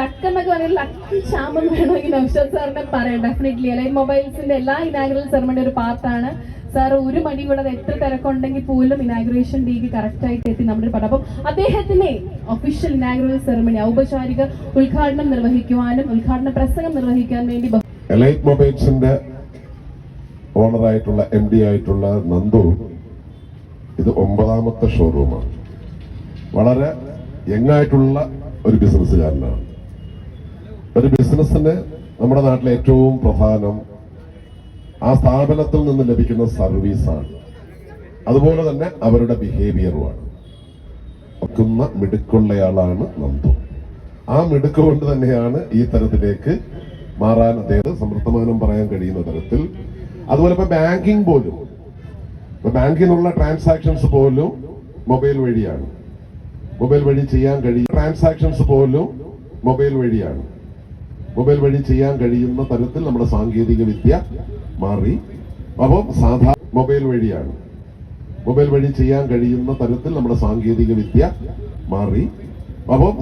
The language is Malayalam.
ലക്ക് എന്നൊക്കെ പറയുന്നത് ലക്കി ക്ഷാമം വേണമെങ്കിൽ നൗഷാദ് സാറിനെ പറയാം. ഡെഫിനറ്റ്ലി എലൈറ്റ് മൊബൈൽസിന്റെ എല്ലാ ഇനാഗുറൽ സെറമണിയുടെ ഒരു പാർട്ടാണ് സാർ. ഒരു മണി കൂടെ എത്ര തിരക്കുണ്ടെങ്കിൽ പോലും ഇനാഗുറേഷൻ ഡേക്ക് കറക്റ്റ് ആയിട്ട് എത്തി നമ്മുടെ പാട്ട്. അപ്പം അദ്ദേഹത്തിന്റെ ഒഫീഷ്യൽ ഇനാഗുറൽ സെറമണി ഔപചാരിക ഉദ്ഘാടനം നിർവഹിക്കുവാനും ഉദ്ഘാടന പ്രസംഗം നിർവഹിക്കാൻ വേണ്ടി എലൈറ്റ് മൊബൈൽസിന്റെ ഓണറായിട്ടുള്ള MD ആയിട്ടുള്ള നന്ദു ഇത് 9ാമത്തെ ഷോറൂമാണ്. വളരെ യങ്ങായിട്ടുള്ള ഒരു ബിസിനസ്സുകാരനാണ്. ഒരു ബിസിനസ്സിന് നമ്മുടെ നാട്ടിലെ ഏറ്റവും പ്രധാനം ആ സ്ഥാപനത്തിൽ നിന്ന് ലഭിക്കുന്ന സർവീസാണ്, അതുപോലെ തന്നെ അവരുടെ ബിഹേവിയറുമാണ്. ഒക്കുന്ന മിടുക്കുള്ളയാളാണ് നന്ദു. ആ മിടുക്ക് കൊണ്ട് തന്നെയാണ് ഈ തരത്തിലേക്ക് മാറാൻ അദ്ദേഹം സമർത്ഥമാനം പറയാൻ കഴിയുന്ന തരത്തിൽ. അതുപോലെ ഇപ്പൊ ബാങ്കിങ് പോലും, ബാങ്കിനുള്ള ട്രാൻസാക്ഷൻസ് പോലും മൊബൈൽ വഴിയാണ്. മൊബൈൽ വഴി ചെയ്യാൻ കഴിയും ട്രാൻസാക്ഷൻസ് പോലും മൊബൈൽ വഴിയാണ്. മൊബൈൽ വഴി ചെയ്യാൻ കഴിയുന്ന തരത്തിൽ നമ്മുടെ സാങ്കേതിക വിദ്യ മാറി. അപ്പം മൊബൈൽ വഴിയാണ്. മൊബൈൽ വഴി ചെയ്യാൻ കഴിയുന്ന തരത്തിൽ നമ്മുടെ സാങ്കേതിക വിദ്യ മാറി. അപ്പം